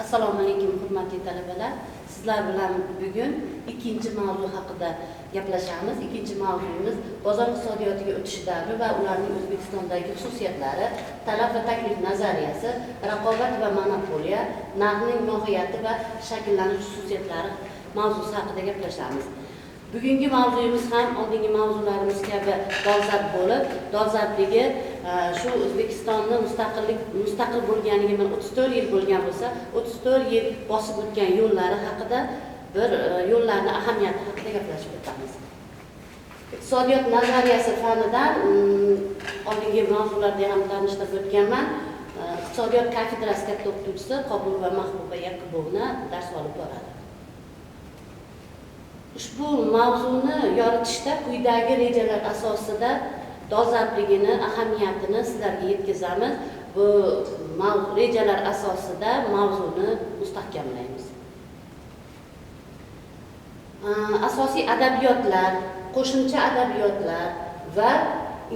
Assalomu alaykum hurmatli talabalar. Sizlar bilan bugun ikkinchi mavzu haqida gaplashamiz. Ikkinchi mavzuyimiz bozor iqtisodiyotiga o'tish davri va ularning O'zbekistondagi xususiyatlari, talab va taklif nazariyasi, raqobat va monopoliya, narxning mohiyati va shakllanish xususiyatlari mavzusi haqida gaplashamiz. Bugungi mavzuyimiz ham oldingi mavzularimiz kabi dolzarb bo'lib, dolzarbligi shu O'zbekistonni mustaqil bo'lganiga 34 yil bo'lgan bo'lsa, 34 yil bosib o'tgan yo'llari haqida bir yo'llarni ahamiyati haqida gaplashib o'tamiz. Iqtisodiyot nazariyasi fanidan oldingi mavzularda ham tanishtirib o'tganman. Iqtisodiyot kafedrasi katta o'qituvchisi Qobul va Mahbuba Yaqubovna dars olib boradi. Ushbu mavzuni yoritishda quyidagi rejalar asosida dolzarbligini, ahamiyatini sizlarga yetkazamiz. Bu rejalar asosida mavzuni mustahkamlaymiz. Asosiy adabiyotlar, qo'shimcha adabiyotlar va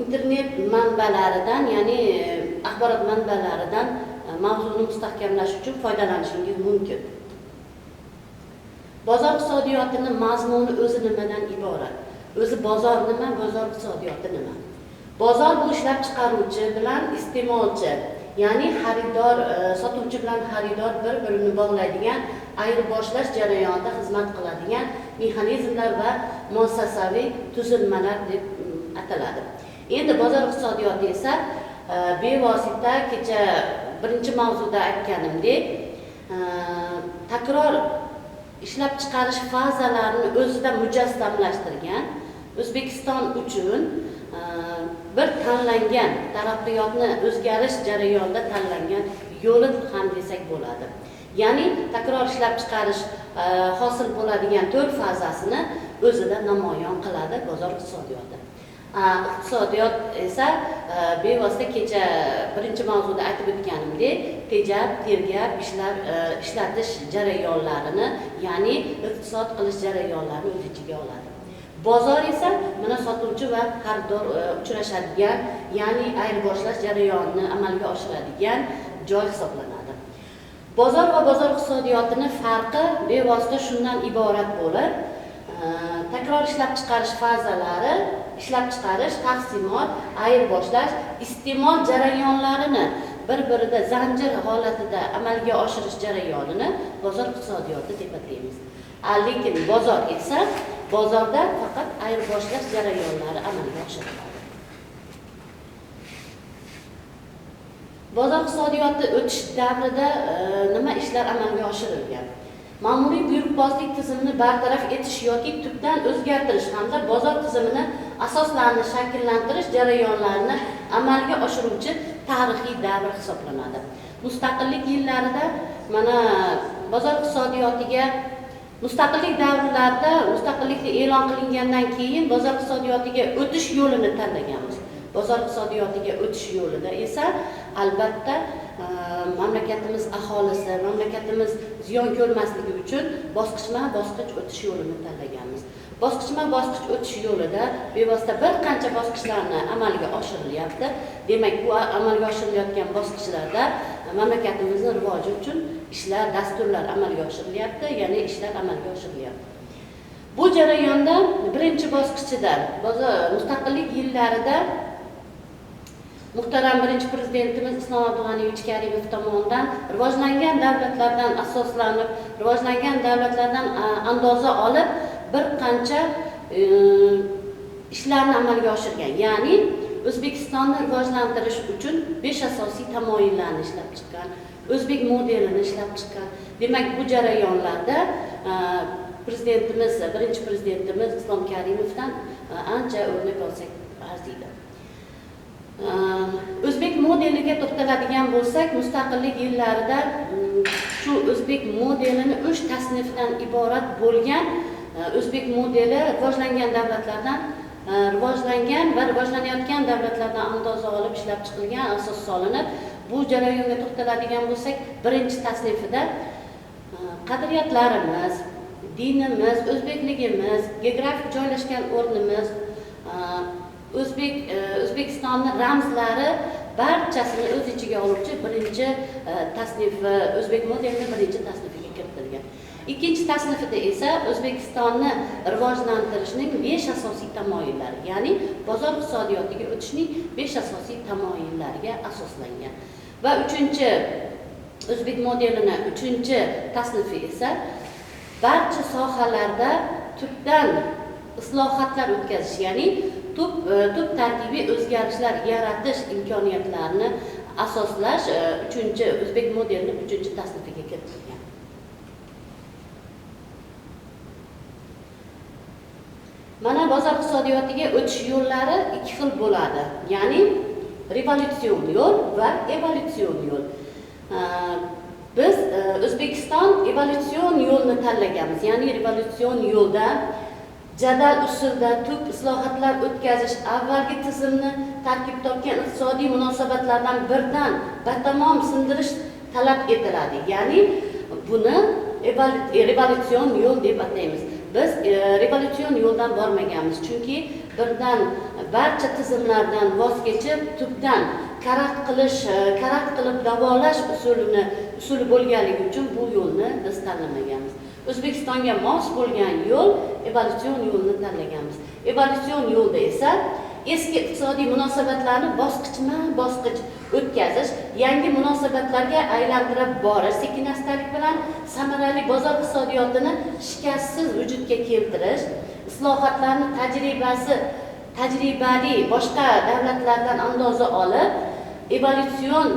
internet manbalaridan, ya'ni axborot manbalaridan mavzuni mustahkamlash uchun foydalanishingiz mumkin. Bozor iqtisodiyotining mazmuni o'zi nimadan iborat? O'zi bozor nima, bozor iqtisodiyoti nima? Bozor bu ishlab chiqaruvchi bilan iste'molchi, ya'ni xaridor, sotuvchi bilan xaridor bir-birini bog'laydigan, ayirboshlash jarayonida xizmat qiladigan mexanizmlar va muassasaviy tuzilmalar deb ataladi. Endi bozor iqtisodiyoti esa bevosita kecha birinchi mavzuda aytganimdek, takror ishlab chiqarish fazalarini o'zida mujassamlashtirgan, O'zbekiston uchun bir tanlangan taraqqiyotni o'zgarish jarayonida tanlangan yo'li ham desak bo'ladi. Ya'ni takror ishlab chiqarish hosil bo'ladigan 4 fazasini o'zida namoyon qiladi bozor iqtisodiyoti. Iqtisodiyot esa bevosita kecha birinchi mavzuda aytib o'tganimdek, tejab, tergab, ishlatish jarayonlarini, ya'ni iqtisod qilish jarayonlarini o'z ichiga oladi. Bozor esa mana sotuvchi va xaridor uchrashadigan, ya'ni ayirboshlash jarayonini amalga oshiradigan joy hisoblanadi. Bozor va bozor iqtisodiyotining farqi bevosita shundan iborat bo'lib, takror ishlab chiqarish fazalari, ishlab chiqarish, taqsimot, ayirboshlash, iste'mol jarayonlarini bir-birida zanjir holatida amalga oshirish jarayonini bozor iqtisodiyoti deb ataymiz. Lekin bozor esa bozorda faqat ayirboshlash jarayonlari amalga oshiriladi. Bozor iqtisodiyoti o'tish davrida nima ishlar amalga oshirilgan? Ma'muriy buyruqbozlik tizimini bartaraf etish yoki tubdan o'zgartirish hamda bozor tizimini asoslarini shakllantirish jarayonlarini amalga oshiruvchi tarixiy davr hisoblanadi. Mustaqillik yillarida mana bozor iqtisodiyotiga mustaqillik davrlarida mustaqillikni e'lon qilingandan keyin bozor iqtisodiyotiga o'tish yo'lini tanlaganmiz. Bozor iqtisodiyotiga o'tish yo'lida esa albatta mamlakatimiz aholisi, mamlakatimiz ziyon ko'rmasligi uchun bosqichma-bosqich o'tish yo'lini tanlaganmiz. Bosqichma-bosqich o'tish yo'lida bevosita bir qancha bosqichlarni amalga oshirilyapti. Demak, bu amalga oshirilayotgan bosqichlarda mamlakatimizning rivoji uchun ishlar, dasturlar amalga oshirilyapti, ya'ni ishlar amalga oshirilyapti. Bu jarayonda birinchi bosqichida mustaqillik yillarida muhtaram birinchi prezidentimiz Islom Abdug'aniyevich Karimov tomonidan rivojlangan davlatlardan asoslanib, rivojlangan davlatlardan andoza olib bir qancha ishlarni amalga oshirgan. Ya'ni O'zbekistonni rivojlantirish uchun 5 asosiy tamoyillarni ishlab chiqqan, o'zbek modelini ishlab chiqqan. Demak, bu jarayonlarda prezidentimiz, birinchi prezidentimiz Islom Karimovdan ancha o'rnak olsak arziydi. O'zbek modeliga to'xtaladigan bo'lsak, mustaqillik yillarida shu o'zbek modelini 3 tasnifdan iborat bo'lgan o'zbek modeli rivojlangan davlatlardan rivojlangan va rivojlanayotgan davlatlardan andoza olib ishlab chiqilgan, asos solinib, bu jarayonga to'xtaladigan bo'lsak, birinchi tasnifida qadriyatlarimiz, dinimiz, o'zbekligimiz, geografik joylashgan o'rnimiz, O'zbekistonning ramzlari barchasini o'z ichiga oluvchi birinchi tasnifi o'zbek modelining birinchi tasnifiga kiritilgan. Ikkinchi tasnifida esa O'zbekistonni rivojlantirishning 5 asosiy tamoyillari, ya'ni bozor iqtisodiyotiga o'tishning 5 asosiy tamoyillariga asoslangan. Va uchinchi o'zbek modelining uchinchi tasnifi esa barcha sohalarda tubdan islohotlar o'tkazish, ya'ni tub tarkibiy o'zgarishlar yaratish imkoniyatlarini asoslash uchinchi o'zbek modelining uchinchi tasnifiga kiritilgan. Mana bozor iqtisodiyotiga o'tish yo'llari ikki xil bo'ladi. Ya'ni revolyutsion yo'l va evolyutsion yo'l. Biz O'zbekiston evolyutsion yo'lni tanlaganmiz. Ya'ni revolyutsion yo'lda jadal usulda tub islohotlar o'tkazish, avvalgi tizimni tarkib topgan iqtisodiy munosabatlardan birdan batamom sindirish talab etiladi. Ya'ni buni revolyutsion yo'l deb ataymiz. Biz revolyutsion yo'ldan bormaganmiz, chunki birdan barcha tizimlardan voz kechib, tubdan karat qilib davolash usuli bo'lganligi uchun bu yo'lni biz tanlamaganmiz. O'zbekistonga mos bo'lgan yo'l evolyutsion yo'lni tanlaganmiz. Evolyutsion yo'lda esa eski iqtisodiy munosabatlarni bosqichma-bosqich o'tkazish, yangi munosabatlarga aylantirib borish, sekin-astalik bilan samarali bozor iqtisodiyotini shikastsiz vujudga keltirish, islohotlarni tajribali boshqa davlatlardan andoza olib, evolyutsion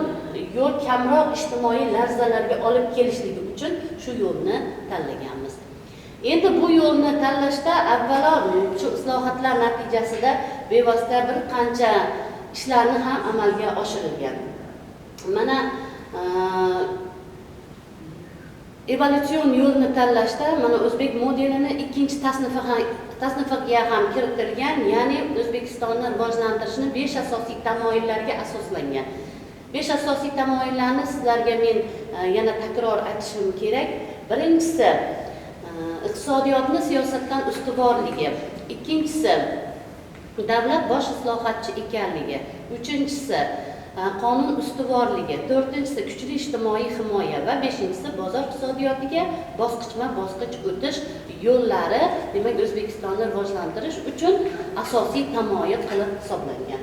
yo'l kamroq ijtimoiy larzalarga olib kelishligi uchun shu yo'lni tanlaganmiz. Endi bu yo'lni tanlashda avvalo shu islohotlar natijasida bevosita bir qancha ishlarni ham amalga oshirilgan. Mana evolyutsion yo'lni tanlashda mana o'zbek modelini ikkinchi tasnifiga ham kiritilgan, ya'ni O'zbekistonni rivojlantirishni 5 asosiy tamoyillarga asoslangan. 5 asosiy tamoyillarni sizlarga men yana takror aytishim kerak. Birinchisi iqtisodiyotni siyosatdan ustuvorligi, ikkinchisi davlat bosh islohotchi ekanligi, uchinchisi qonun ustuvorligi, to'rtinchisi kuchli ijtimoiy himoya va beshinchisi bozor iqtisodiyotiga bosqichma-bosqich o'tish yo'llari, demak O'zbekistonni rivojlantirish uchun asosiy tamoyil qilib hisoblangan.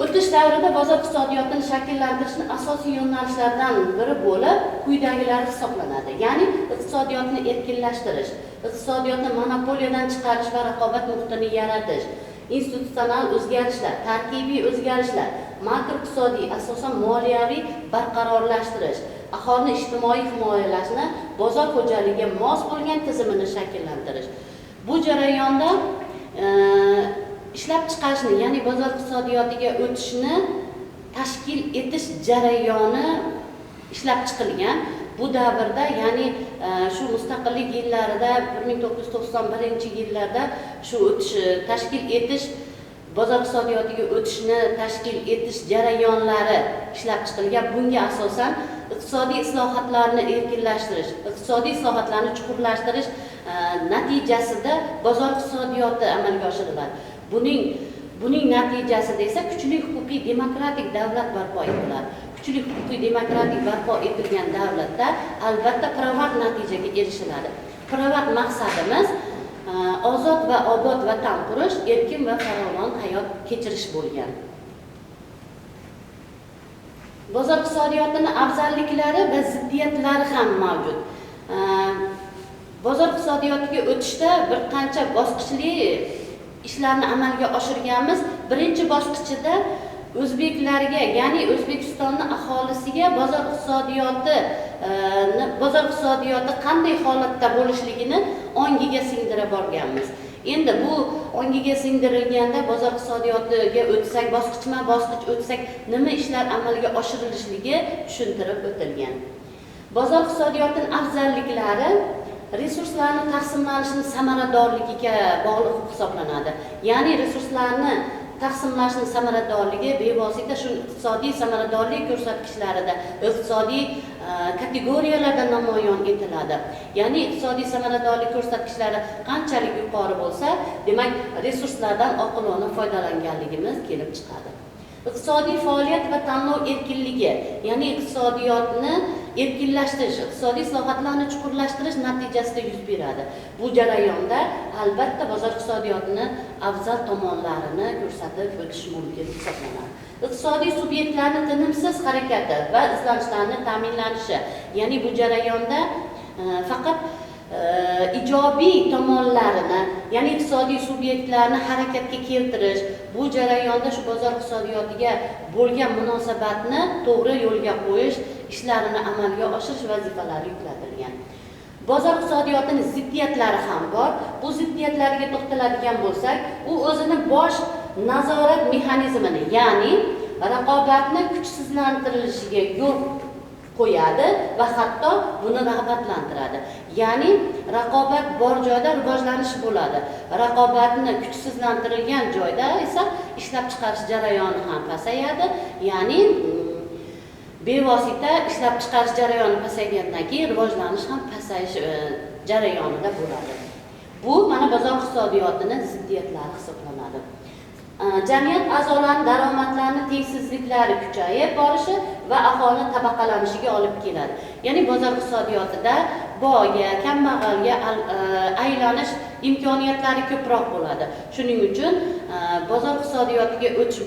O'tish davrida bozor iqtisodiyotini shakllantirishning asosiy yo'nalishlaridan biri bo'lib quyidagilar hisoblanadi. Ya'ni iqtisodiyotni erkinlashtirish, iqtisodiyotni monopoliyadan chiqarish va raqobat muhitini yaratish, institutsional o'zgarishlar, tarkibiy o'zgarishlar, makroiqtisodiy, asosan moliyaviy barqarorlashtirish, aholini ijtimoiy himoyalashni, bozor xo'jaligiga mos bo'lgan tizimini shakllantirish. Bu jarayonda ishlab chiqarishni, ya'ni bozor iqtisodiyotiga o'tishni tashkil etish jarayoni ishlab chiqilgan. Bu davrda, ya'ni shu mustaqillik yillarida 1991-yillarda shu tashkil etish, bozor iqtisodiyotiga o'tishni tashkil etish jarayonlari ishlab chiqilgan. Bunga asosan iqtisodiy islohotlarni erkinlashtirish, iqtisodiy islohotlarni chuqurlashtirish natijasida bozor iqtisodiyoti amalga oshiriladi. Buning natijasida esa kuchli huquqiy demokratik davlat barpo etiladi. Kuchli huquqiy demokratik barpo etilgan davlatda albatta pirovard natijaga erishiladi. Pirovard maqsadimiz ozod va obod vatan qurish, erkin va farovon hayot kechirish bo'lgan. Bozor iqtisodiyotining afzalliklari va ziddiyatlari ham mavjud. Bozor iqtisodiyotiga o'tishda bir qancha bosqichli ishlarni amalga oshirganmiz. Birinchi bosqichida o'zbeklarga, ya'ni O'zbekistonning aholisiga bozor iqtisodiyoti qanday holatda bo'lishligini ongiga singdirib borganmiz. Endi bu ongiga singdirilganda bozor iqtisodiyotiga o'tsak, bosqichma-bosqich o'tsak, nima ishlar amalga oshirilishligi tushuntirib o'tilgan. Bozor iqtisodiyotining afzalliklari resurslarni taqsimlanishning samaradorligiga bog'liq hisoblanadi. Ya'ni resurslarni taqsimlashning samaradorligi bevosita shu iqtisodiy samaradorlik ko'rsatkichlarida, iqtisodiy kategoriyalarda namoyon etiladi. Ya'ni iqtisodiy samaradorlik ko'rsatkichlari qanchalik yuqori bo'lsa, demak resurslardan oqilona foydalanganligimiz kelib chiqadi. iqtisodiy faoliyat va tanlov erkinligi, ya'ni iqtisodiyotni erkinlashtirish, iqtisodiy islohotlarni chuqurlashtirish natijasida yuz beradi. Bu jarayonda albatta bozor iqtisodiyotini afzal tomonlarini ko'rsatib o'tish mumkin hisoblanadi. Iqtisodiy subyektlarning tinimsiz harakati va izlanishlarni ta'minlanishi, ya'ni bu jarayonda faqat ijobiy tomonlarini, ya'ni iqtisodiy subyektlarni harakatga keltirish, bu jarayonda shu bozor iqtisodiyotiga bo'lgan munosabatni to'g'ri yo'lga qo'yish ishlarini amalga oshirish vazifalari yuklatilgan. Bozor iqtisodiyotining ziddiyatlari ham bor. Bu ziddiyatlarga to'xtaladigan bo'lsak, u o'zini bosh nazorat mexanizmini, ya'ni raqobatni kuchsizlantirilishiga yo'l qo'yadi va hatto buni rag'batlantiradi. Ya'ni raqobat bor joyda rivojlanish bo'ladi. Raqobatni kuchsizlantirilgan joyda esa ishlab chiqarish jarayoni ham pasayadi. Ya'ni bevosita ishlab chiqarish jarayoni pasaygandan keyin rivojlanish ham pasayish jarayonida bo'ladi. Bu mana bozor iqtisodiyotining ziddiyatlari hisoblanadi. Jamiyat a'zolarining daromadlarini tengsizliklari kuchayib borishi va aholi tabaqalanishiga olib keladi. Ya'ni bozor iqtisodiyotida boyga, kambag'alga aylanish imkoniyatlari ko'proq bo'ladi. Shuning uchun bozor iqtisodiyotiga o'tish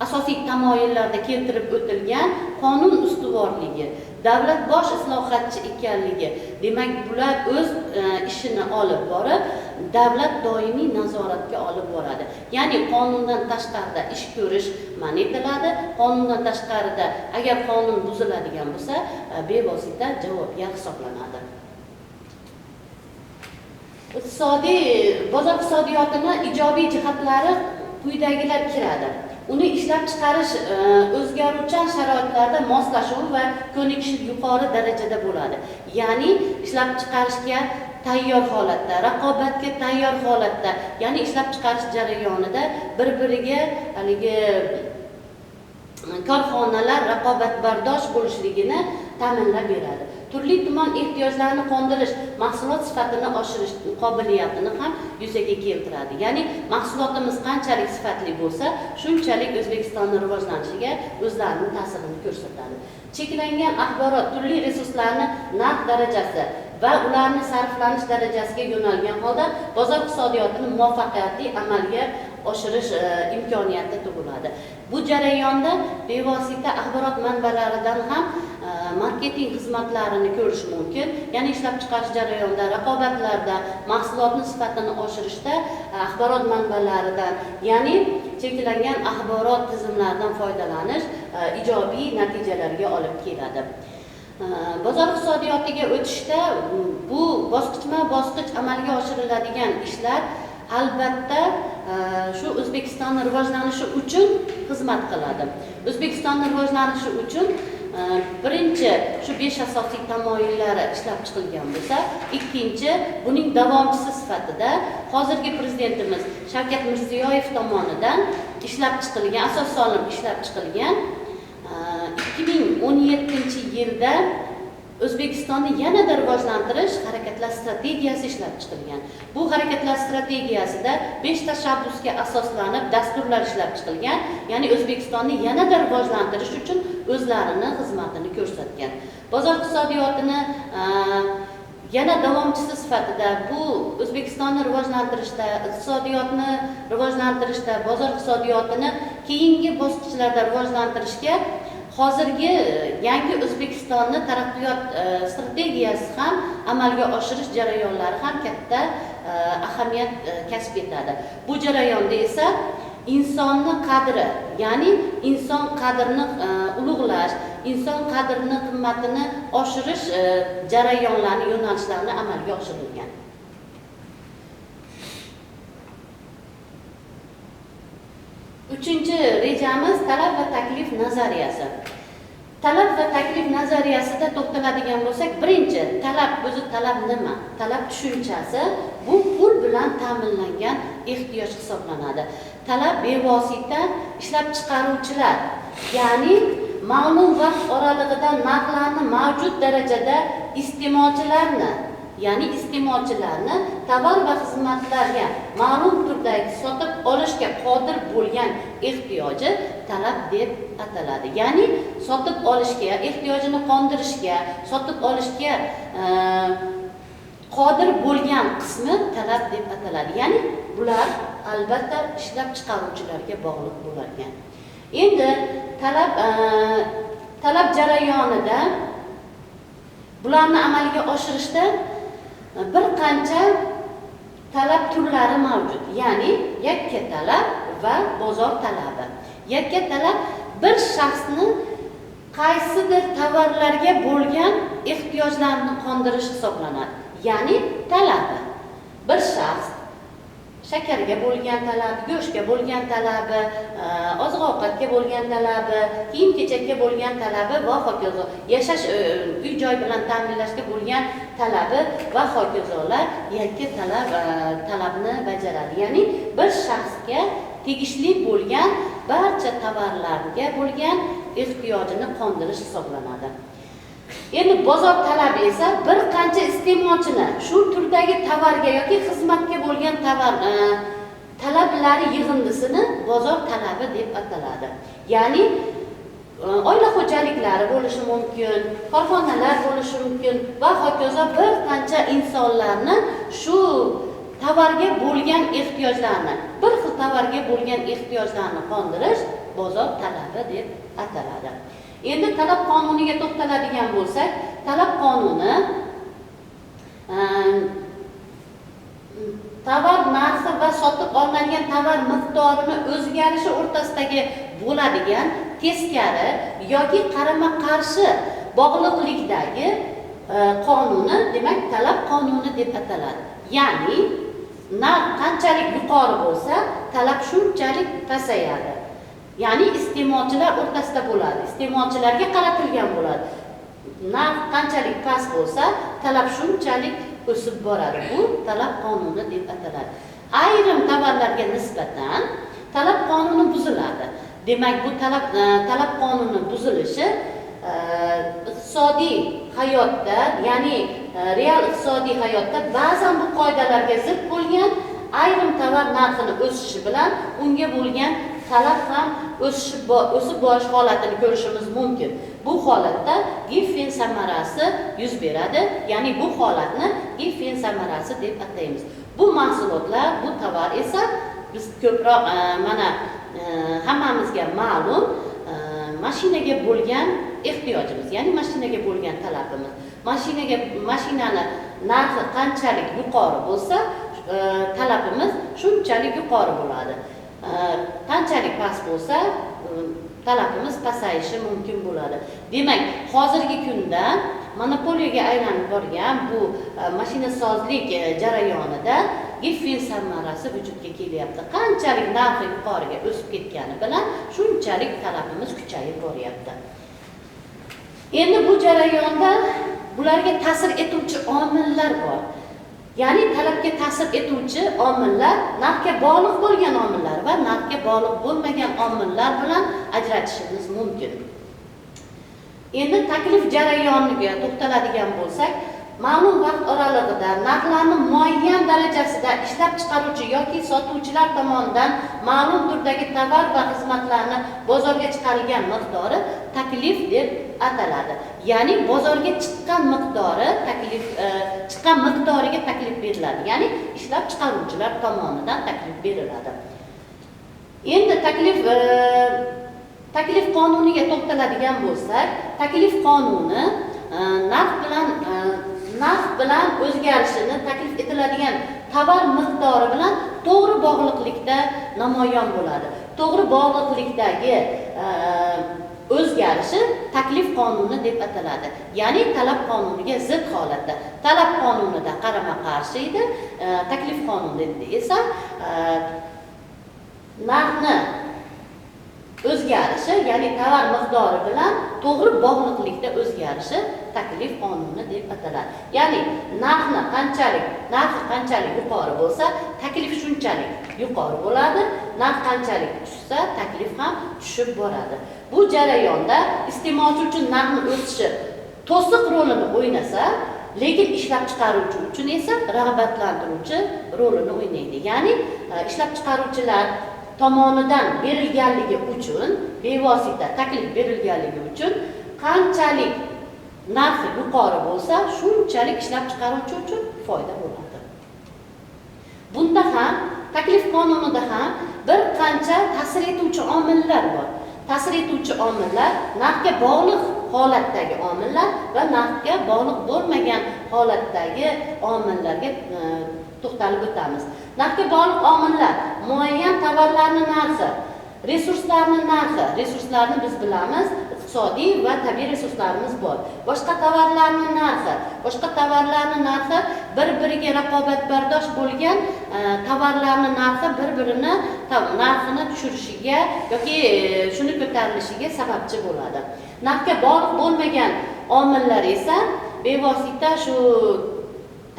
asosiy tamoyillarda keltirib o'tilgan qonun ustuvorligi, davlat bosh islohotchi ekanligi, demak bular o'z ishini olib borib, davlat doimiy nazoratga olib boradi. Ya'ni qonundan tashqarida ish ko'rish man etiladi. Qonundan tashqarida agar qonun buziladigan bo'lsa, bevosita javobgar hisoblanadi. Bozor iqtisodiyotining ijobiy jihatlari quyidagilar kiradi. Uni ishlab chiqarish o'zgaruvchan sharoitlarda moslashuv va ko'nikish yuqori darajada bo'ladi. Ya'ni ishlab chiqarishga tayyor holatda, raqobatga tayyor holatda, ya'ni ishlab chiqarish jarayonida bir-biriga haligi korxonalar raqobatbardosh bo'lishligini ta'minlab beradi. Turli tuman ehtiyojlarni qondirish, mahsulot sifatini oshirish qobiliyatini ham yuzaga keltiradi. Ya'ni mahsulotimiz qanchalik sifatli bo'lsa, shunchalik O'zbekistonning rivojlanishiga o'zlarining ta'sirini ko'rsatadi. Cheklangan axborot turli resurslarning narx darajasi va ularning sarflanish darajasiga yo'nalgan holda bozor iqtisodiyotini muvaffaqiyatli amalga oshirish imkoniyati tug'iladi. Bu jarayonda bevosita axborot manbalaridan ham marketing xizmatlarini ko'rish mumkin. Ya'ni ishlab chiqarish jarayonida, raqobatlarda, mahsulotning sifatini oshirishda axborot manbalaridan, ya'ni cheklangan axborot tizimlaridan foydalanish ijobiy natijalarga olib keladi. Bozor iqtisodiyotiga o'tishda bu bosqichma-bosqich amalga oshiriladigan ishlar albatta shu O'zbekistonning rivojlanishi uchun xizmat qiladi. O'zbekistonning rivojlanishi uchun birinchi shu 5 asosiy tamoyillari ishlab chiqilgan bo'lsa, ikkinchi buning davomchisi sifatida hozirgi prezidentimiz Shavkat Mirziyoyev tomonidan ishlab chiqilgan, asos solinib ishlab chiqilgan 2017-yilda O'zbekistonni yanada rivojlantirish harakatlar strategiyasi ishlab chiqilgan. Bu harakatlar strategiyasida 5 tashabbusga asoslanib dasturlar ishlab chiqilgan, ya'ni O'zbekistonni yanada rivojlantirish uchun o'zlarining xizmatini ko'rsatgan. Bozor iqtisodiyotini yana davomchisi sifatida bu O'zbekistonni rivojlantirishda, iqtisodiyotni rivojlantirishda, bozor iqtisodiyotini keyingi bosqichlarda rivojlantirishga hozirgi yangi O'zbekistonni taraqqiyot strategiyasi ham amalga oshirish jarayonlari ham katta ahamiyat kasb etadi. Bu jarayonda esa insonni qadri, ya'ni inson qadrini ulug'lash, inson qadrini, qimmatini oshirish jarayonlarini, yo'nalishlarini amalga oshirilgan. Uchinchi rejamiz talab va taklif nazariyasi. Talab va taklif nazariyasida to'xtaladigan bo'lsak, birinchi talab o'zi talab nima? Talab tushunchasi bu pul bilan ta'minlangan ehtiyoj hisoblanadi. Talab bevosita ishlab chiqaruvchilar, ya'ni ma'lum vaqt oralig'ida narxlarni mavjud darajada iste'molchilarni ya'ni iste'molchilarni tovar va xizmatlarga ma'lum turdagi sotib olishga qodir bo'lgan ehtiyoji talab deb ataladi. Ya'ni sotib olishga, ehtiyojini qondirishga, sotib olishga qodir bo'lgan qismi talab deb ataladi. Ya'ni bular albatta ishlab chiqaruvchilarga bog'liq bo'lar ekan. Endi talab jarayonida bularni amalga oshirishda bir qancha talab turlari mavjud. Ya'ni yakka talab va bozor talabi. Yakka talab bir shaxsni qaysidir tovarlarga bo'lgan ehtiyojlarini qondirish hisoblanadi. Ya'ni talabi bir shaxs shakarga bo'lgan talabi, go'shtga bo'lgan talabi, oziq-ovqatga bo'lgan talabi, kiyim-kechakka bo'lgan talabi va hokazo, yashash uy-joy bilan ta'minlashga bo'lgan talabi va hokazolar yakka talabni bajaradi. Ya'ni bir shaxsga tegishli bo'lgan barcha tovarlarga bo'lgan ehtiyojini qondirish hisoblanadi. Endi bozor talabi esa bir qancha iste'molchini shu turdagi tovarga yoki xizmatga bo'lgan talablari yig'indisini bozor talabi deb ataladi. Ya'ni oila xo'jaliklari bo'lishi mumkin, korxonalar bo'lishi mumkin va hokazo bir qancha insonlarni shu tovarga bo'lgan ehtiyojlarni, bir xil tovarga bo'lgan ehtiyojlarni qondirish bozor talabi deb ataladi. Endi talab qonuniga to'xtaladigan bo'lsak, talab qonuni tovar narxi va sotib olinadigan tovar miqdorini o'zgarishi o'rtasidagi bo'ladigan teskari yoki qarama-qarshi bog'liqlikdagi qonuni, demak, talab qonuni deb ataladi. Ya'ni narx qanchalik yuqori bo'lsa, talab shunchalik pasayadi. Ya'ni iste'molchilar o'rtasida bo'ladi, iste'molchilarga qaratilgan bo'ladi. Narx qanchalik past bo'lsa, talab shunchalik o'sib boradi. Bu talab qonuni deb ataladi. Ayrim tovarlarga nisbatan talab qonuni buziladi. Demak, bu talab qonuni buzilishi iqtisodiy hayotda, ya'ni real iqtisodiy hayotda ba'zan bu qoidalarga zid bo'lgan ayrim tovar narxini o'sishi bilan unga bo'lgan talab ham o'sib borish holatini ko'rishimiz mumkin. Bu holatda Giffen samarasi yuz beradi. Ya'ni bu holatni Giffen samarasi deb ataymiz. Bu mahsulotlar, bu tovar esa biz ko'proq mana hammamizga ma'lum mashinaga bo'lgan ehtiyojimiz, ya'ni mashinaga bo'lgan talabimiz. Mashinani narxi qanchalik yuqori bo'lsa, talabimiz shunchalik yuqori bo'ladi. Qanchalik past bo'lsa, talabimiz pasayishi mumkin bo'ladi. Demak, hozirgi kunda monopoliyaga aylanib borgan bu mashinasozlik jarayonida Giffen samarasi vujudga kelyapti. Qanchalik narxi yuqoriga o'sib ketgani bilan shunchalik talabimiz kuchayib boryapti. Endi bu jarayonda bularga ta'sir etuvchi omillar bor. Ya'ni talabga ta'sir etuvchi omillar, narxga bog'liq bo'lgan omillar va narxga bog'liq bo'lmagan omillar bilan ajratishimiz mumkin. Endi taklif jarayoniga to'xtaladigan bo'lsak, ma'lum vaqt oralig'ida narxlarni muayyan darajasida ishlab chiqaruvchi yoki sotuvchilar tomonidan ma'lum turdagi tovar va xizmatlarni bozorga chiqarilgan miqdori taklif deb ataladi. Ya'ni bozorga chiqqan miqdoriga taklif beriladi. Ya'ni ishlab chiqaruvchilar tomonidan taklif beriladi. Endi taklif qonuniga to'xtaladigan bo'lsak, taklif qonuni narx bilan o'zgarishini taklif etiladigan tovar miqdori bilan to'g'ri bog'liqlikda namoyon bo'ladi. To'g'ri bog'liqlikdagi o'zgarishi taklif qonuni deb ataladi. Ya'ni talab qonuniga zid holatda. Talab qonunida qarama-qarshi edi, taklif qonunida esa narxni o'zgarishi, ya'ni tovar miqdori bilan to'g'ri bog'liqlikda o'zgarishi taklif qonuni deb ataladi. Ya'ni narxi qanchalik yuqori bo'lsa, taklif shunchalik yuqori bo'ladi. Narx qanchalik tushsa, taklif ham tushib boradi. Bu jarayonda iste'molchi uchun narxning o'sishi to'siq rolini o'ynasa, Lekin ishlab chiqaruvchi uchun esa rag'batlantiruvchi rolini o'ynaydi. Ya'ni ishlab chiqaruvchilar tomonidan berilganligi uchun, bevosita taklif berilganligi uchun qanchalik narxi yuqori bo'lsa, shunchalik ishlab chiqaruvchi uchun foyda bo'ladi. Bunda ham taklif qonunida ham bir qancha ta'sir etuvchi omillar bor. Ta'sir etuvchi omillar narxga bog'liq holatdagi omillar va narxga bog'liq bo'lmagan holatdagi omillarga to'xtalib o'tamiz. Narxga bog'liq omillar muayyan tovarlarning narxi, resurslarni biz bilamiz, iqtisodiy va tabiiy resurslarimiz bor. Boshqa tovarlarning narxi bir-biriga raqobatbardosh bo'lgan tovarlarning narxi bir-birini narxini tushirishiga yoki shuni ko'tarilishiga sababchi bo'ladi. Narxga bog'liq bo'lmagan omillar esa bevosita shu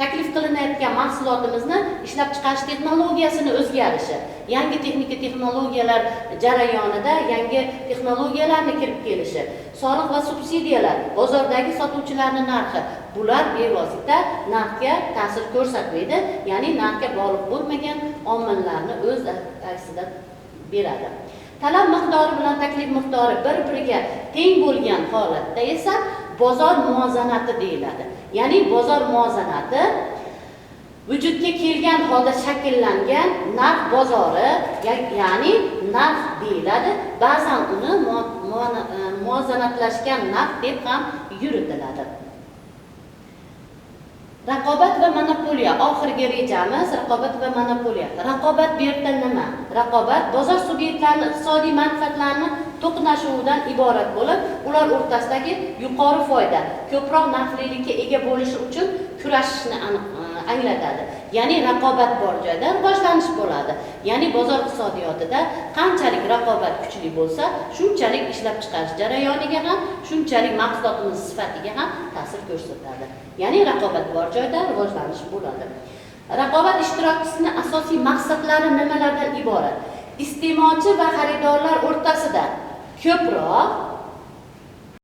taklif qilinayotgan mahsulotimizni ishlab chiqarish texnologiyasini o'zgarishi, yangi texnika texnologiyalar jarayonida yangi texnologiyalarni kirib kelishi, soliq va subsidiyalar, bozordagi sotuvchilarning narxi, bular bevosita narxga ta'sir ko'rsatmaydi, ya'ni narxga bog'liq bo'lmagan omillarni o'z aksida beradi. Talab miqdori bilan taklif miqdori bir-biriga teng bo'lgan holatda esa bozor muvozanati deyiladi. Ya'ni bozor muvozanati vujudga kelgan holda shakllangan narx bozori, ya'ni narx deyiladi. Ba'zan uni muvozanatlashgan narx deb ham yuritiladi. Raqobat va monopoliya, oxirgi rejamiz raqobat va monopoliya. Raqobat bu yerda nima? Raqobat bozor subyektlarining iqtisodiy manfaatlarini to'qnashuvidan iborat bo'lib, ular o'rtasidagi yuqori foyda, ko'proq naflilikka ega bo'lishi uchun kurashishni anglatadi. Ya'ni raqobat bor joyda rivojlanish bo'ladi. Ya'ni bozor iqtisodiyotida qanchalik raqobat kuchli bo'lsa, shunchalik ishlab chiqarish jarayoniga ham, shunchalik mahsulotimiz sifatiga ham ta'sir ko'rsatadi. Ya'ni raqobat bor joyda rivojlanish bo'ladi. Raqobat ishtirokchisining asosiy maqsadlari nimalardan iborat? Iste'molchi va xaridorlar o'rtasida ko'proq